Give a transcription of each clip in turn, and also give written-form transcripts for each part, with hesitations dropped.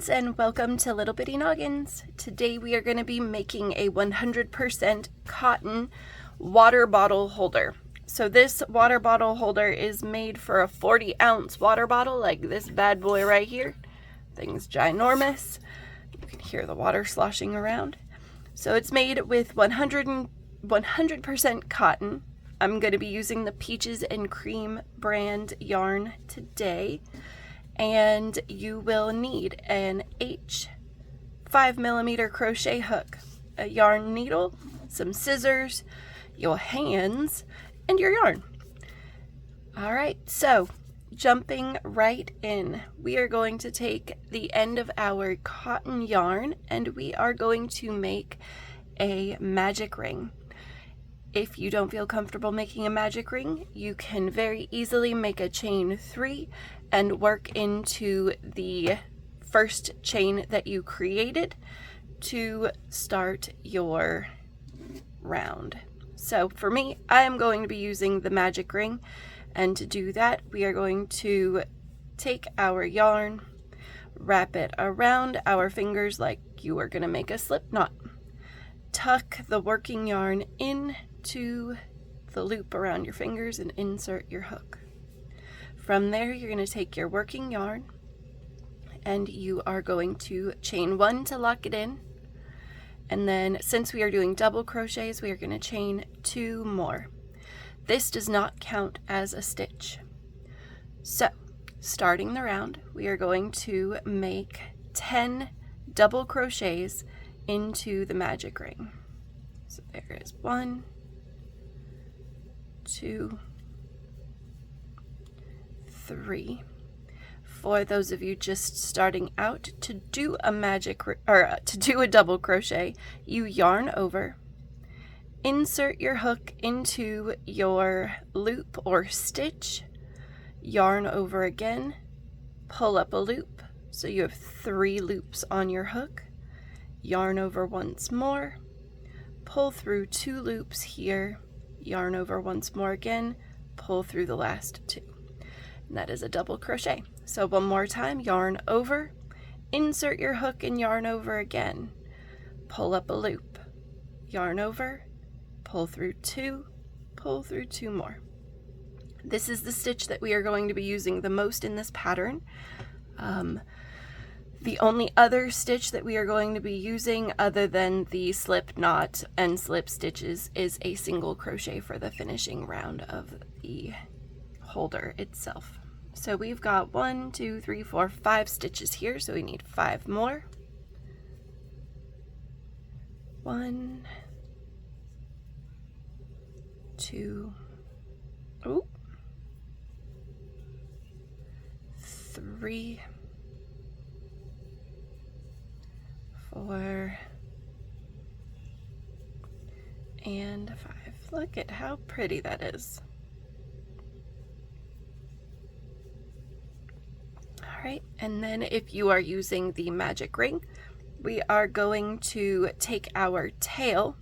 friends, and welcome to Little Bitty Noggins. Today we are going to be making a 100% cotton water bottle holder. So this water bottle holder is made for a 40-ounce water bottle like this bad boy right here. Thing's ginormous. You can hear the water sloshing around. So it's made with 100% cotton. I'm going to be using the Peaches and Cream brand yarn today. And you will need an H 5mm crochet hook, a yarn needle, some scissors, your hands, and your yarn. All right, so jumping right in, we are going to take the end of our cotton yarn and we are going to make a magic ring. If you don't feel comfortable making a magic ring, you can very easily make a chain 3 and work into the first chain that you created to start your round. So for me, I am going to be using the magic ring, and to do that, we are going to take our yarn, wrap it around our fingers like you are going to make a slip knot. Tuck the working yarn into the loop around your fingers and insert your hook. From there, you're going to take your working yarn and you are going to chain 1 to lock it in. And then since we are doing double crochets, we are going to chain 2 more. This does not count as a stitch. So starting the round, we are going to make 10 double crochets into the magic ring. So there is 1, 2, 3. For those of you just starting out, to do a double crochet, you yarn over, insert your hook into your loop or stitch, yarn over again, pull up a loop, so you have 3 loops on your hook, yarn over once more, pull through 2 loops here, yarn over once more again, pull through the last 2. And that is a double crochet. So one more time, yarn over, insert your hook and yarn over again, pull up a loop, yarn over, pull through 2, pull through 2 more. This is the stitch that we are going to be using the most in this pattern. The only other stitch that we are going to be using other than the slip knot and slip stitches is a single crochet for the finishing round of the holder itself. So we've got 1, 2, 3, 4, 5 stitches here, so we need 5 more. 1, 2, 3, 4, and 5. Look at how pretty that is. Alright, and then if you are using the magic ring, we are going to take our tail,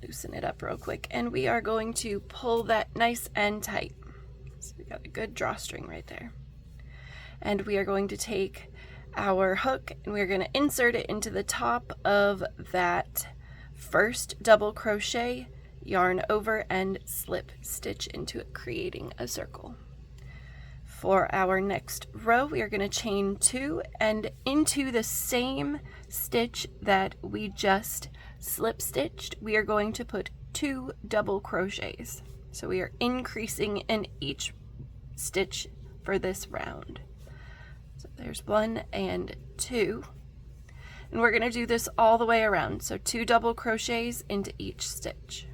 loosen it up real quick, and we are going to pull that nice and tight. So we got a good drawstring right there. And we are going to take our hook and we're going to insert it into the top of that first double crochet, yarn over, and slip stitch into it, creating a circle. For our next row, we are going to chain 2, and into the same stitch that we just slip stitched, we are going to put 2 double crochets. So we are increasing in each stitch for this round. So there's 1 and 2. And we're going to do this all the way around. So 2 double crochets into each stitch.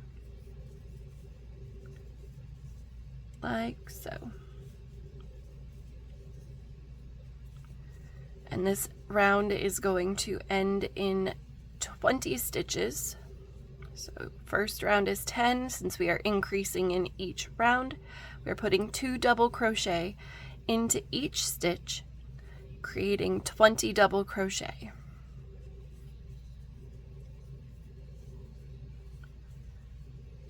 Like so. And this round is going to end in 20 stitches. So first round is 10. Since we are increasing in each round, we're putting 2 double crochet into each stitch, creating 20 double crochet.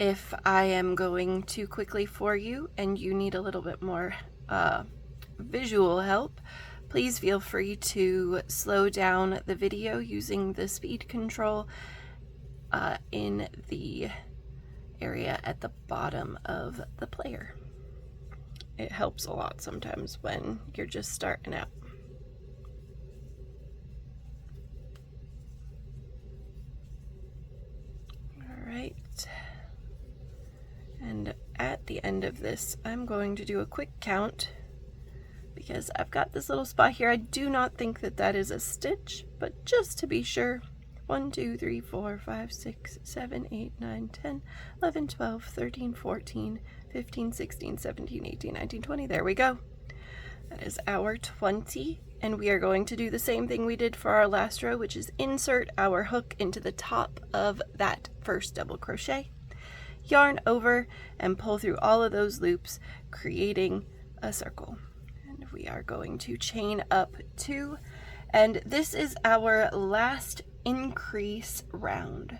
If I am going too quickly for you and you need a little bit more visual help, Please feel free to slow down the video using the speed control in the area at the bottom of the player. It helps a lot sometimes when you're just starting out. All right. And at the end of this, I'm going to do a quick count because I've got this little spot here. I do not think that that is a stitch, but just to be sure, 1, 2, 3, 4, 5, 6, 7, 8, 9, 10, 11, 12, 13, 14, 15, 16, 17, 18, 19, 20. There we go. That is our 20. And we are going to do the same thing we did for our last row, which is insert our hook into the top of that first double crochet, yarn over, and pull through all of those loops, creating a circle. And we are going to chain up 2. And this is our last increase round.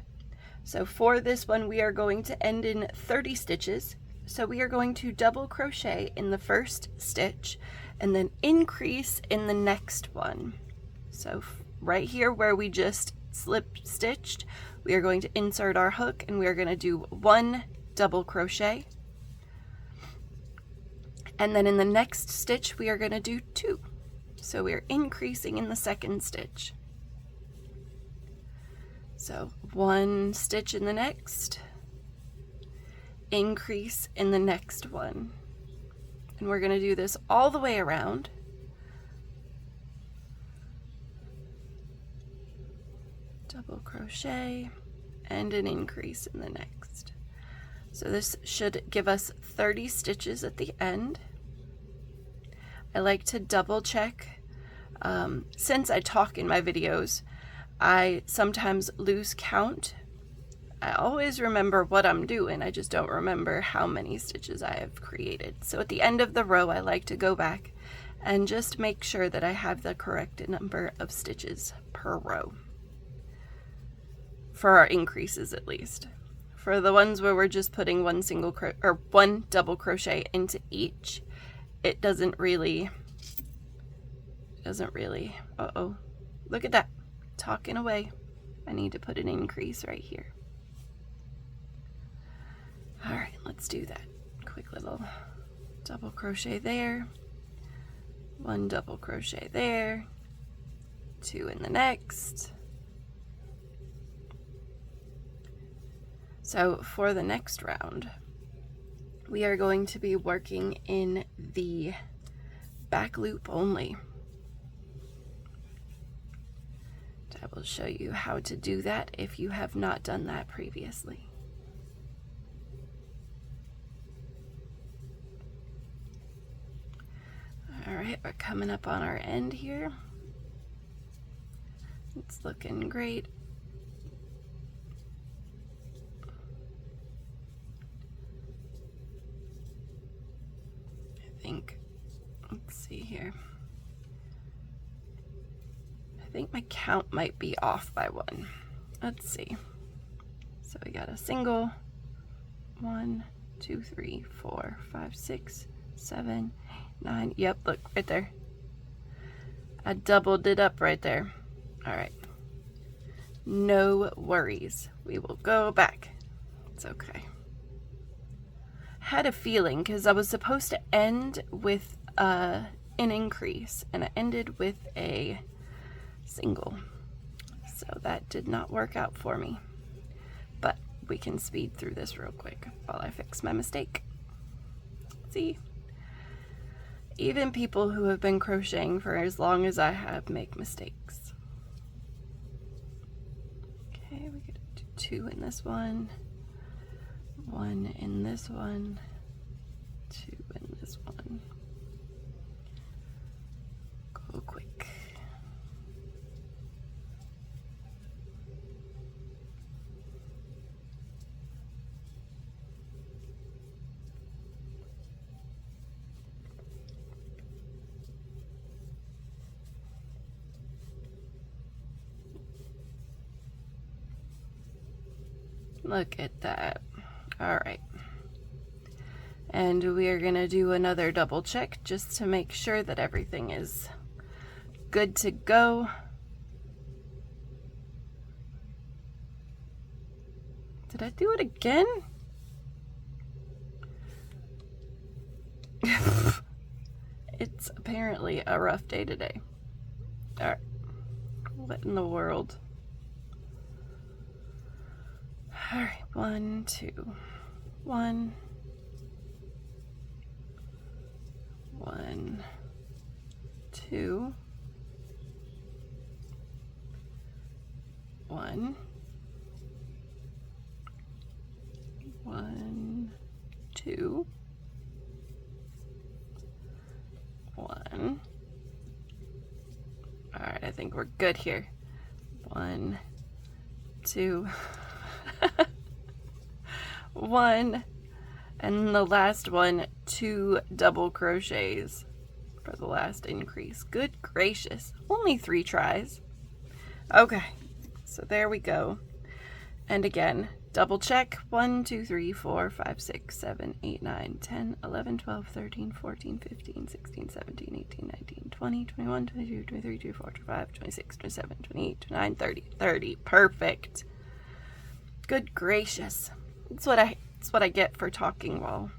So for this one, we are going to end in 30 stitches. So we are going to double crochet in the first stitch and then increase in the next one. So right here where we just slip stitched, we are going to insert our hook and we are going to do 1 double crochet. And then in the next stitch, we are going to do 2. So we're increasing in the second stitch. So 1 stitch in the next, increase in the next one. And we're going to do this all the way around. Double crochet and an increase in the next. So this should give us 30 stitches at the end. I like to double check. Since I talk in my videos, I sometimes lose count. I always remember what I'm doing, I just don't remember how many stitches I have created. So at the end of the row, I like to go back and just make sure that I have the correct number of stitches per row. For our increases at least. For the ones where we're just putting one double crochet into each, it doesn't really, uh-oh, look at that. Talking away. I need to put an increase right here. All right, let's do that. Quick little double crochet there, 1 double crochet there, 2 in the next. So for the next round, we are going to be working in the back loop only. I will show you how to do that if you have not done that previously. All right, we're coming up on our end here. It's looking great. I think, let's see here. I think my count might be off by 1. Let's see. So we got a single, 1, 2, 3, 4, 5, 6, 7, 9. Yep, look right there. I doubled it up right there. All right. No worries. We will go back. It's okay. Had a feeling because I was supposed to end with an increase and I ended with a single. So that did not work out for me. But we can speed through this real quick while I fix my mistake. See? Even people who have been crocheting for as long as I have make mistakes. Okay, we could do 2 in this one, 1 in this one, 2 in this one. Go quick. Look at that. All right. And we are going to do another double check just to make sure that everything is good to go. Did I do it again? It's apparently a rough day today. All right. What in the world? All right, 1, 2, 1, 1, 2, 1, 1, 2, 1. All right, I think we're good here. 1, 2, 1, and the last one, 2 double crochets for the last increase. Good gracious, only 3 tries. Okay, so there we go. And again, double check. 1, 2, 3, 4, 5, 6, 7, 8, 9, 10, 11, 12, 13, 14, 15, 16, 17, 18, 19, 20, 21, 22, 23, 24, 25, 26, 27, 28, 29, 30. 30. Perfect. Good gracious. That's what I get for talking while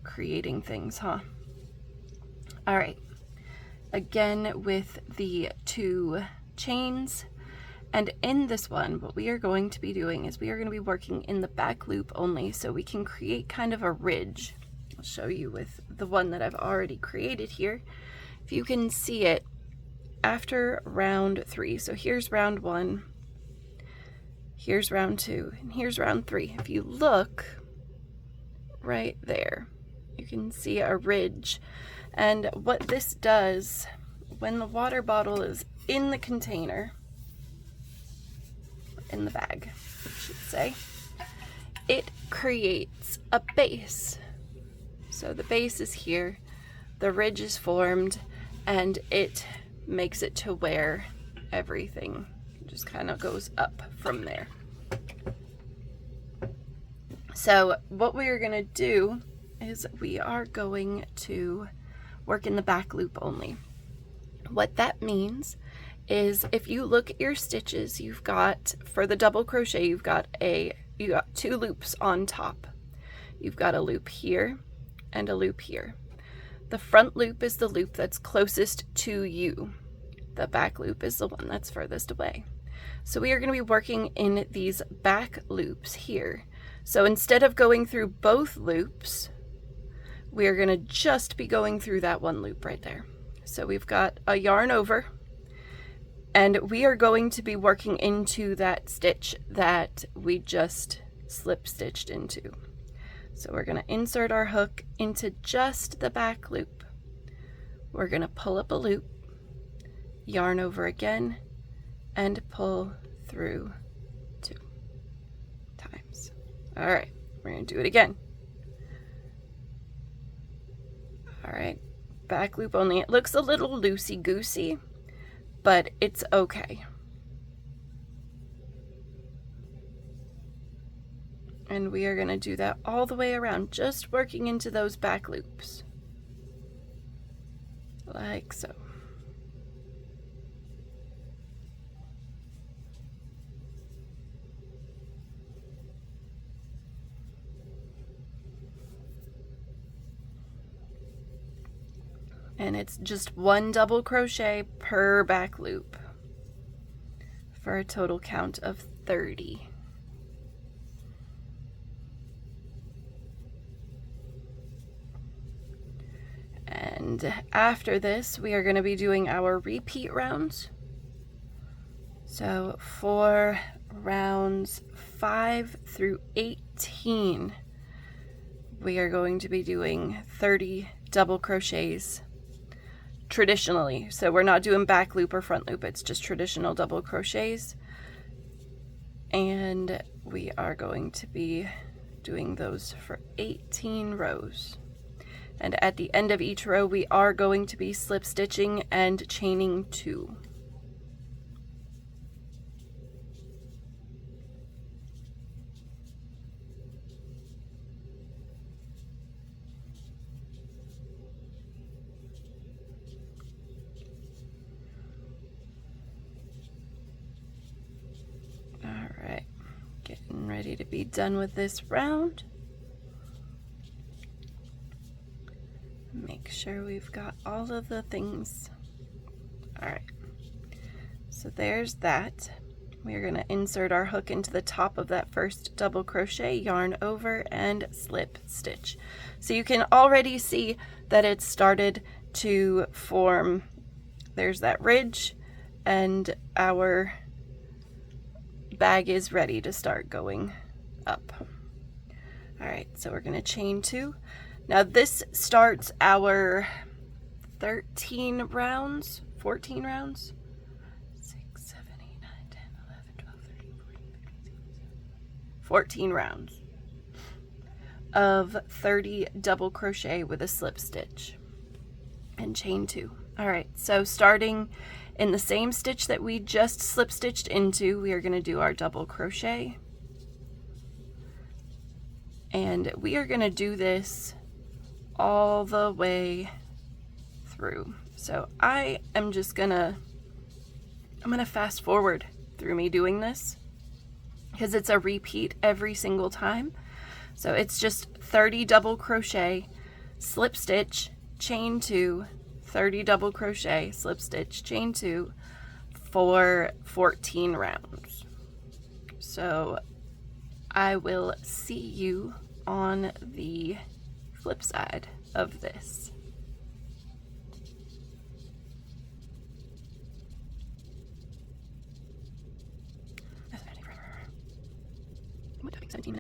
creating things, huh? All right. Again with the 2 chains. And in this one, what we are going to be doing is we are going to be working in the back loop only, so we can create kind of a ridge. I'll show you with the one that I've already created here. If you can see it, after round 3, so here's round 1, here's round 2, and here's round 3. If you look right there, you can see a ridge. And what this does, when the water bottle is in the container, in the bag, I should say, it creates a base. So the base is here, the ridge is formed, and it makes it to where everything just kind of goes up from there. So what we are going to do is we are going to work in the back loop only. What that means is if you look at your stitches, you've got, for the double crochet, you got 2 loops on top. You've got a loop here and a loop here. The front loop is the loop that's closest to you. The back loop is the one that's furthest away. So we are going to be working in these back loops here. So instead of going through both loops, we are going to just be going through that one loop right there. So we've got a yarn over, and we are going to be working into that stitch that we just slip stitched into. So we're going to insert our hook into just the back loop. We're going to pull up a loop, yarn over again, and pull through 2 times. All right, we're going to do it again. All right, back loop only. It looks a little loosey-goosey, but it's okay. And we are going to do that all the way around, just working into those back loops. Like so. And it's just 1 double crochet per back loop for a total count of 30. And after this, we are going to be doing our repeat rounds. So for rounds 5 through 18, we are going to be doing 30 double crochets traditionally. So we're not doing back loop or front loop, it's just traditional double crochets. And we are going to be doing those for 18 rows. And at the end of each row, we are going to be slip stitching and chaining 2. ready to be done with this round. Make sure we've got all of the things. All right, so there's that. We're going to insert our hook into the top of that first double crochet, yarn over, and slip stitch. So you can already see that it's started to form. There's that ridge, and our bag is ready to start going up. All right, so we're going to chain 2. Now this starts our 13 rounds, 14 rounds. 14 rounds of 30 double crochet with a slip stitch and chain 2. All right, so starting in the same stitch that we just slip stitched into, we are going to do our double crochet, and we are going to do this all the way through. So I'm gonna fast forward through me doing this, because it's a repeat every single time. So it's just 30 double crochet, slip stitch, chain 2, 30 double crochet, slip stitch, chain 2 for 14 rounds. So I will see you on the flip side of this. What took 17 minutes?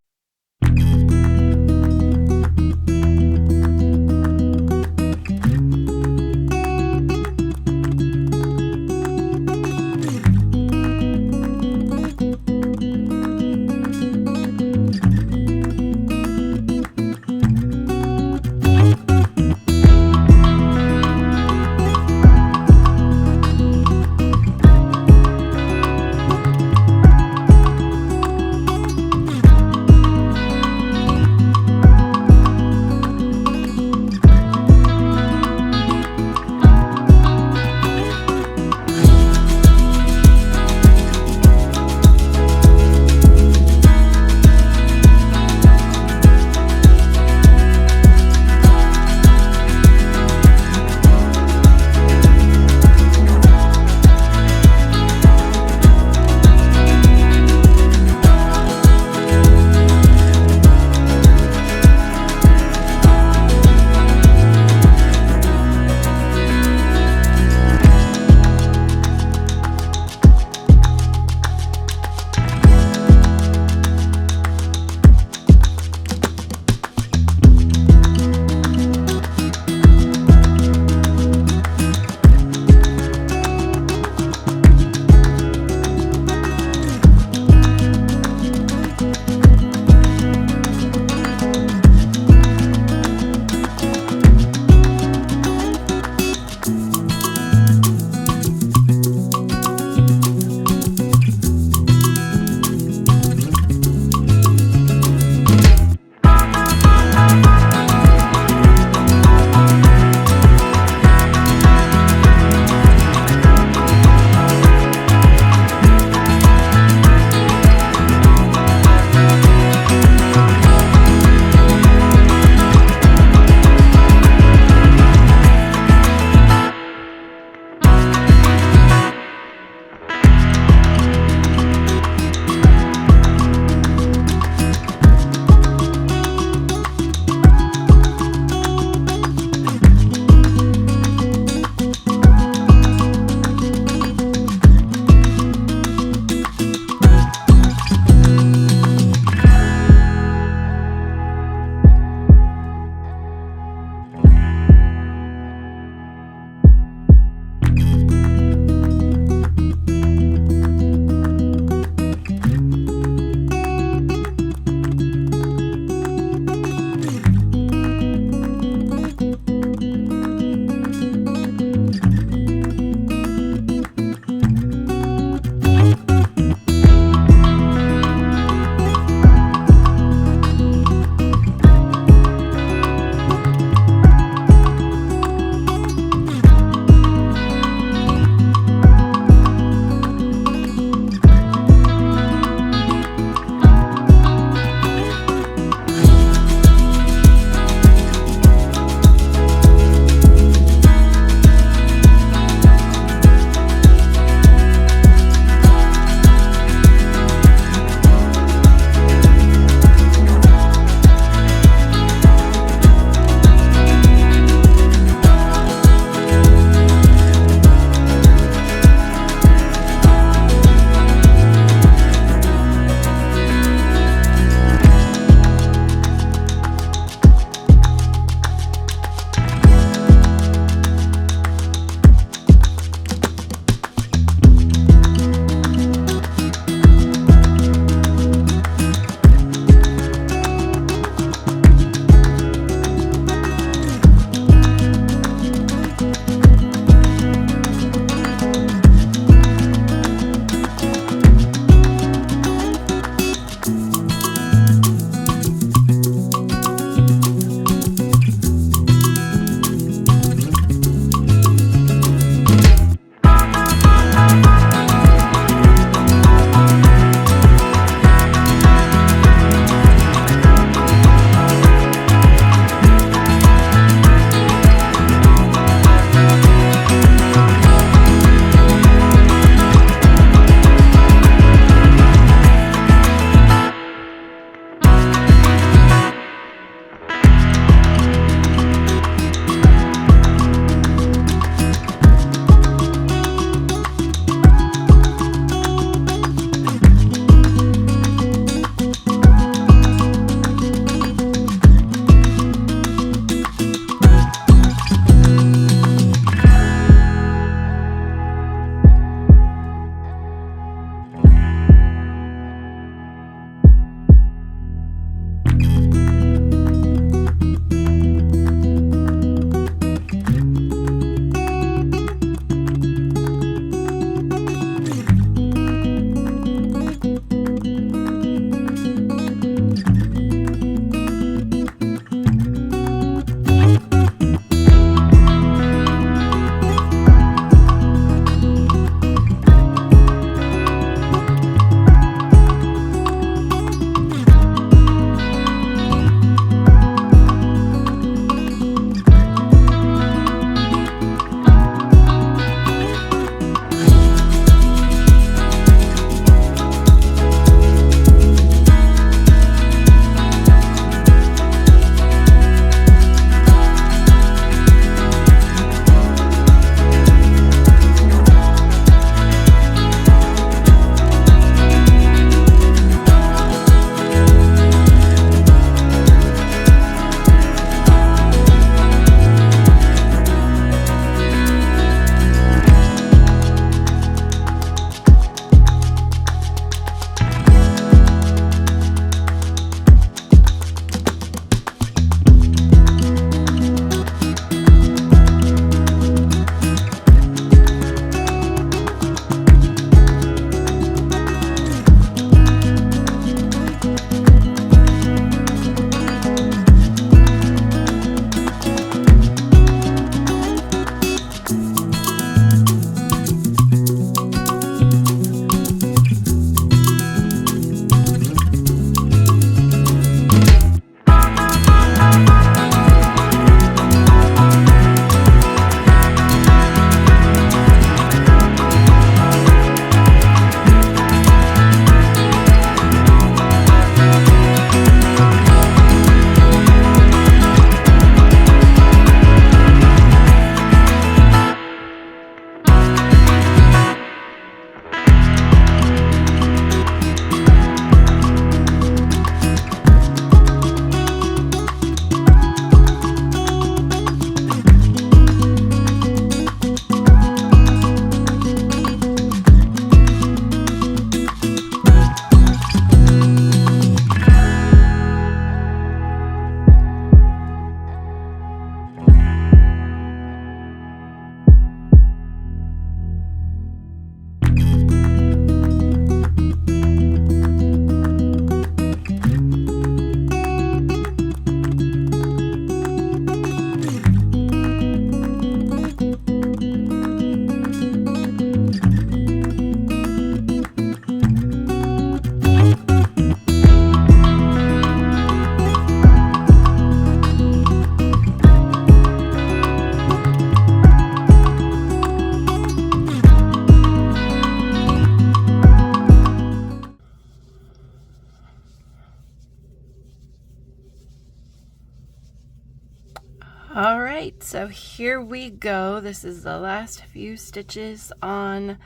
All right, so here we go. This is the last few stitches on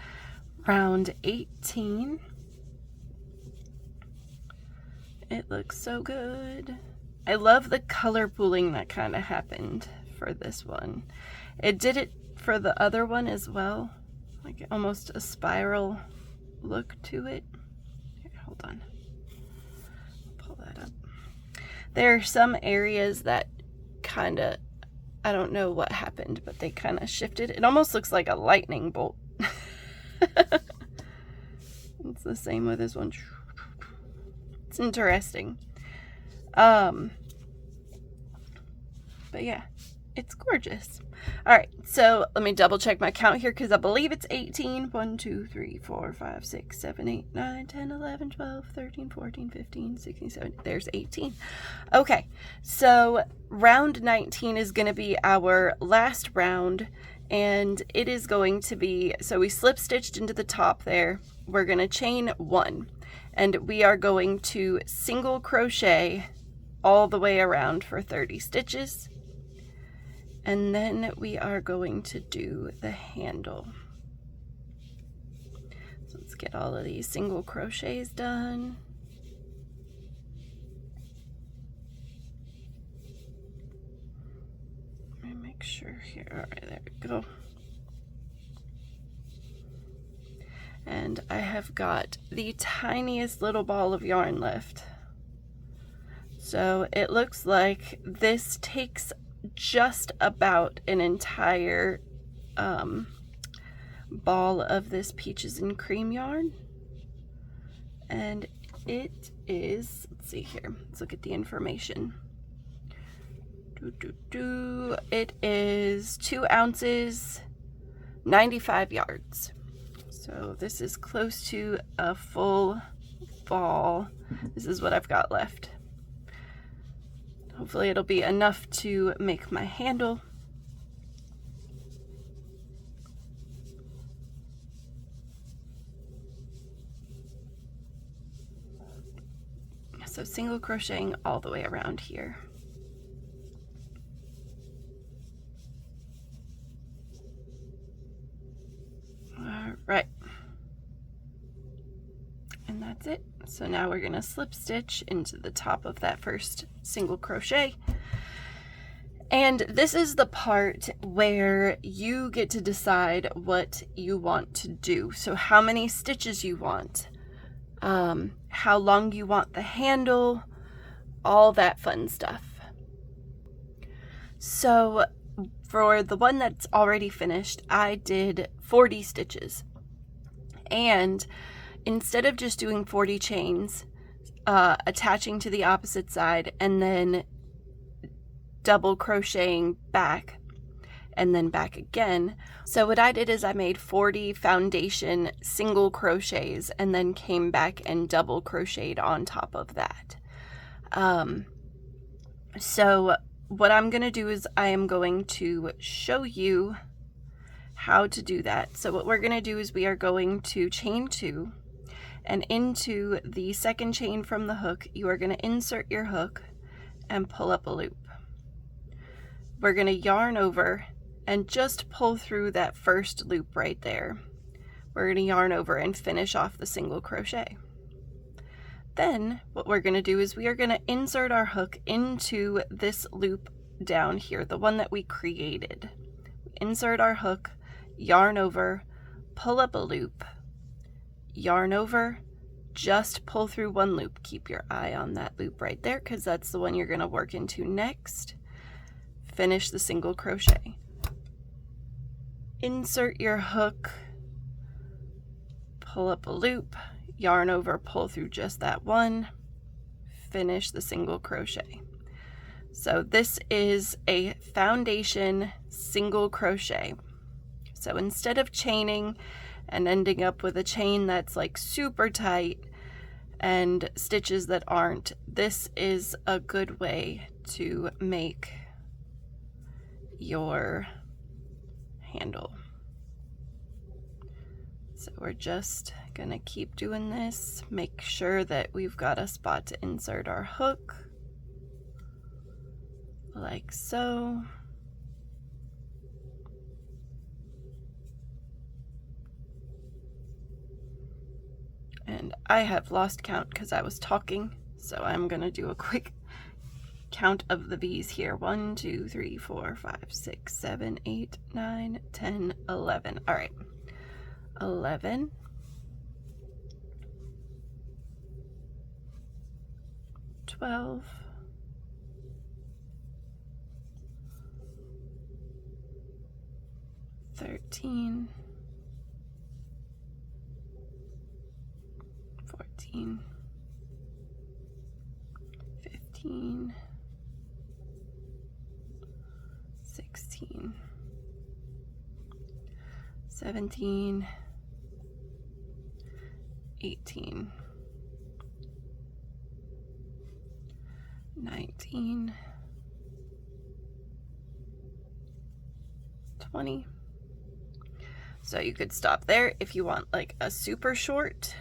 round 18. It looks so good. I love the color pooling that kind of happened for this one. It did it for the other one as well, like almost a spiral look to it. Here, hold on. Pull that up. There are some areas that kind of, I don't know what happened, but they kind of shifted. It almost looks like a lightning bolt. It's the same with this one. It's interesting. But yeah, it's gorgeous. All right, so let me double check my count here because I believe it's 18. 1, 2, 3, 4, 5, 6, 7, 8, 9, 10, 11, 12, 13, 14, 15, 16, 17. There's 18. Okay, so round 19 is going to be our last round, and it is going to be, so we slip stitched into the top there. We're going to chain 1, and we are going to single crochet all the way around for 30 stitches. And then we are going to do the handle. So let's get all of these single crochets done. Let me make sure here. All right, there we go. And I have got the tiniest little ball of yarn left. So it looks like this takes just about an entire ball of this peaches and cream yarn, and it is, let's see here, let's look at the information. It is 2 ounces, 95 yards. So this is close to a full ball. This is what I've got left. Hopefully it'll be enough to make my handle. So single crocheting all the way around here. All right. And that's it. So now we're going to slip stitch into the top of that first single crochet. And this is the part where you get to decide what you want to do. So how many stitches you want, how long you want the handle, all that fun stuff. So for the one that's already finished, I did 40 stitches. And instead of just doing 40 chains, attaching to the opposite side and then double crocheting back and then back again. So what I did is I made 40 foundation single crochets and then came back and double crocheted on top of that. So what I'm going to do is I am going to show you how to do that. So what we're going to do is we are going to chain 2, and into the second chain from the hook, you are going to insert your hook and pull up a loop. We're going to yarn over and just pull through that first loop right there. We're going to yarn over and finish off the single crochet. Then what we're going to do is we are going to insert our hook into this loop down here, the one that we created. Insert our hook, yarn over, pull up a loop, yarn over, just pull through one loop. Keep your eye on that loop right there because that's the one you're going to work into next. Finish the single crochet. Insert your hook, pull up a loop, yarn over, pull through just that one, finish the single crochet. So this is a foundation single crochet. So instead of chaining and ending up with a chain that's like super tight and stitches that aren't, this is a good way to make your handle. So we're just gonna keep doing this. Make sure that we've got a spot to insert our hook, like so. And I have lost count because I was talking, so I'm gonna do a quick count of the V's here. 1, 2, 3, 4, 5, 6, 7, 8, 9, 10, 11. All right, 11, 12, 13, 14, 15, 16, 17, 18, 19, 20. So you could stop there if you want like a super short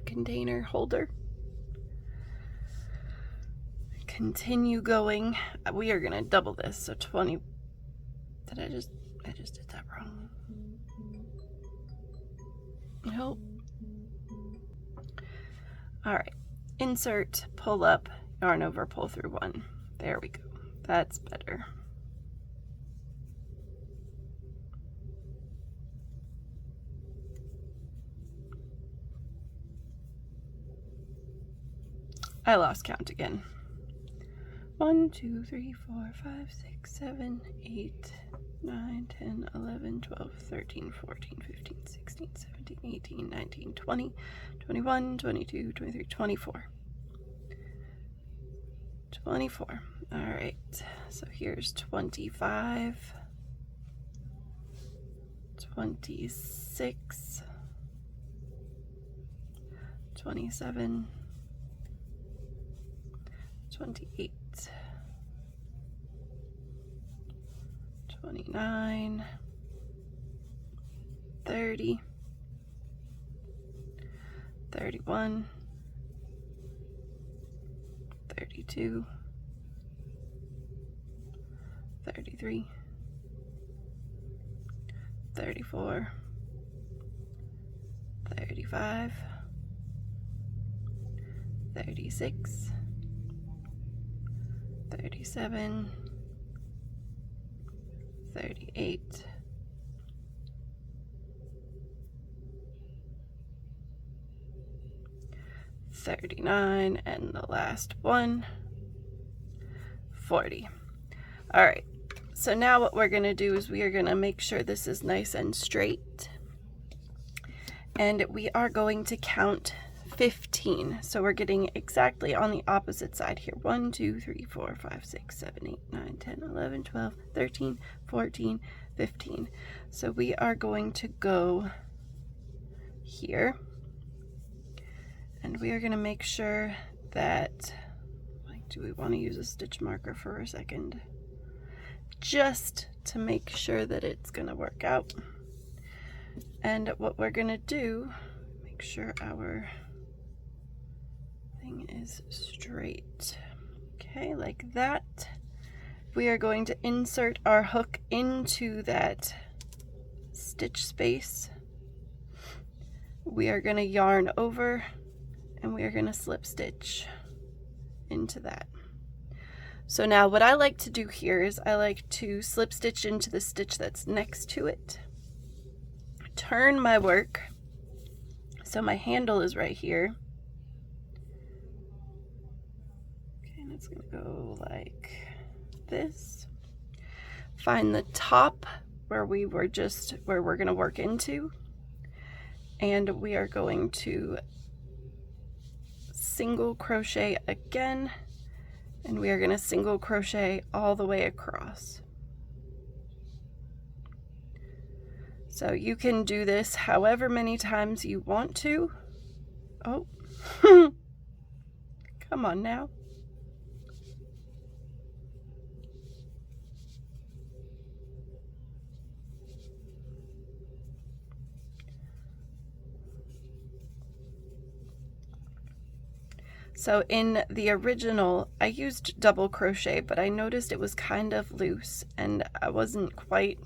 container holder. Continue going. We are gonna double this, so 20. I just did that wrong. Nope. All right, insert, pull up, yarn over, pull through 1. There we go. That's better. I lost count again. 1, 2, 3, 4, 5, 6, 7, 8, 9, 10, 11, 12, 13, 14, 15, 16, 17, 18, 19, 20, 21, 22, 23, 24. 24. All right, so here's 25, 26, 27, 28, 29, 30, 31, 32, 33, 34, 35, 36, 37, 38, 39, and the last one, 40. All right, so now what we're gonna do is we are gonna make sure this is nice and straight, and we are going to count 15. So we're getting exactly on the opposite side here. 1, 2, 3, 4, 5, 6, 7, 8, 9, 10, 11, 12, 13, 14, 15. So we are going to go here, and we are going to make sure that, like, do we want to use a stitch marker for a second? Just to make sure that it's going to work out. And what we're going to do, make sure our thing is straight. Okay, like that. We are going to insert our hook into that stitch space. We are going to yarn over, and we are going to slip stitch into that. So now what I like to do here is I like to slip stitch into the stitch that's next to it, turn my work so my handle is right here. Okay, and it's going to go like this. Find the top where we're going to work into, and we are going to single crochet again, and we are going to single crochet all the way across. So you can do this however many times you want to. Oh, come on now. So in the original, I used double crochet, but I noticed it was kind of loose, and I didn't quite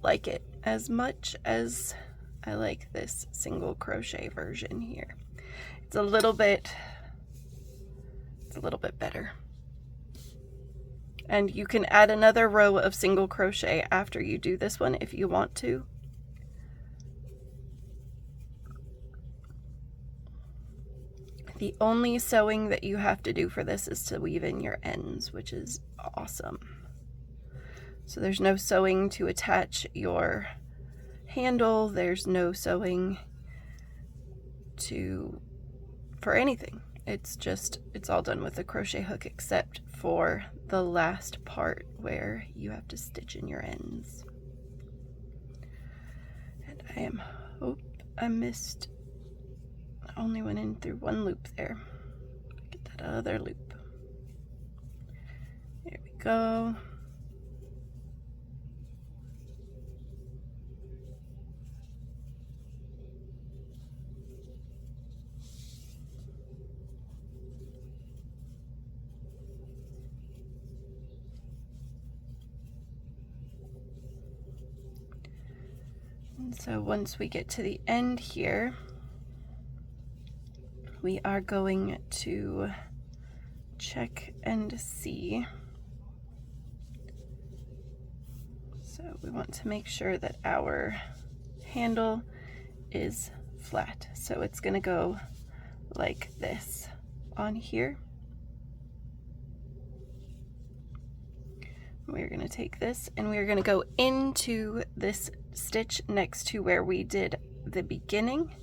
like it. as much as I like this single crochet version here. It's a little bit better. And you can add another row of single crochet after you do this one if you want to. The only sewing that you have to do for this is to weave in your ends, which is awesome. So there's no sewing to attach your handle, there's no sewing for anything. It's all done with a crochet hook except for the last part where you have to stitch in your ends. And I missed, I only went in through one loop there. Get that other loop. There we go. And so once we get to the end here, we are going to check and see. So we want to make sure that our handle is flat. So it's going to go like this on here. We're going to take this and we're going to go into this stitch next to where we did the beginning,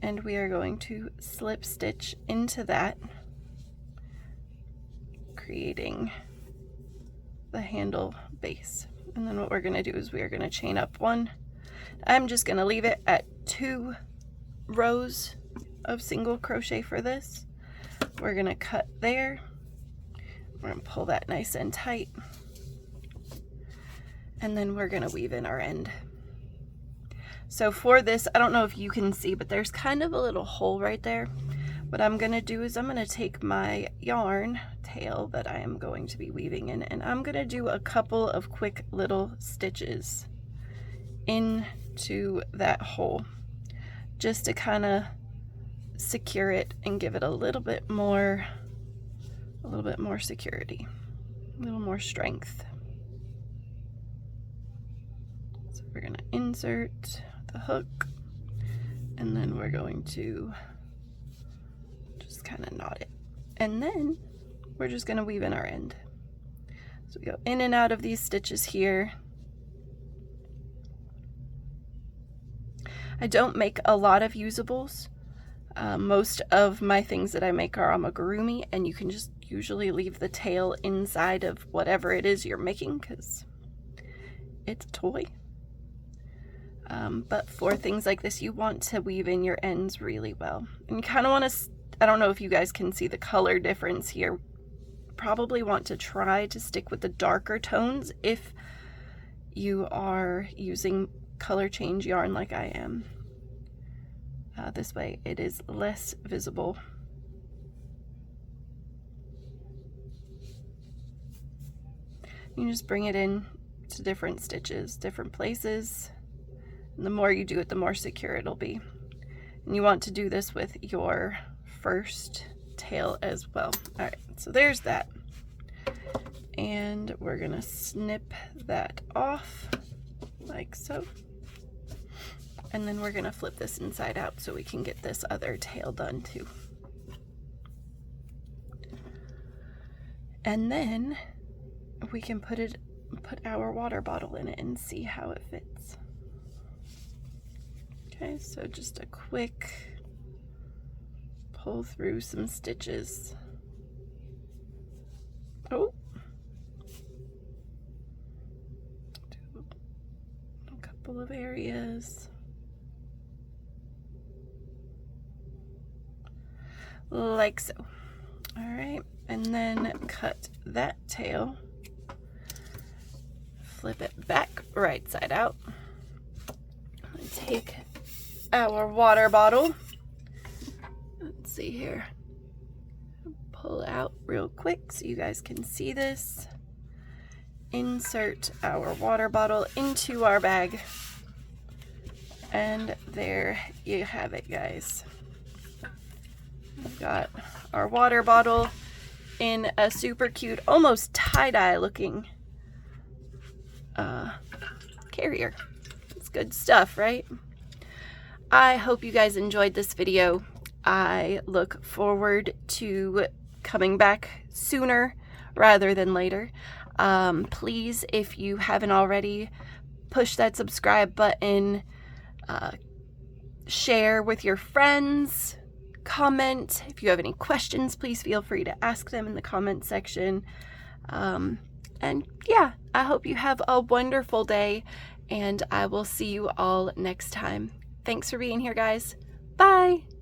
and we are going to slip stitch into that, creating the handle base. And then what we're going to do is we are going to chain up one. I'm just going to leave it at 2 rows of single crochet for this. We're going to cut there. We're going to pull that nice and tight. And then we're going to weave in our end. So for this, I don't know if you can see, but there's kind of a little hole right there. What I'm going to do is I'm going to take my yarn tail that I am going to be weaving in, and I'm going to do a couple of quick little stitches into that hole just to kind of secure it and give it a little bit more security, a little more strength. So we're going to insert the hook, and then we're going to just kind of knot it, and then we're just going to weave in our end. So we go in and out of these stitches here. I don't make a lot of usables. Most of my things that I make are amigurumi, and you can just usually leave the tail inside of whatever it is you're making because it's a toy. But for things like this, you want to weave in your ends really well. And you kind of want to, I don't know if you guys can see the color difference here. Probably want to try to stick with the darker tones if you are using color change yarn like I am. This way it is less visible. You just bring it in to different stitches, different places. And the more you do it, the more secure it'll be. And you want to do this with your first tail as well. All right, so there's that. And we're gonna snip that off like so. And then we're gonna flip this inside out so we can get this other tail done too. And then we can put our water bottle in it and see how it fits. Okay, so just a quick pull through some stitches. Oh, do a couple of areas. Like so. All right, and then cut that tail, flip it back right side out, and take our water bottle. Let's see here. Pull out real quick so you guys can see this. insert our water bottle into our bag. And there you have it, guys. We've got our water bottle in a super cute, almost tie-dye looking carrier. It's good stuff, right? I hope you guys enjoyed this video. I look forward to coming back sooner rather than later. Please, if you haven't already, push that subscribe button, share with your friends, comment. If you have any questions, please feel free to ask them in the comment section. And yeah, I hope you have a wonderful day, and I will see you all next time. Thanks for being here, guys. Bye!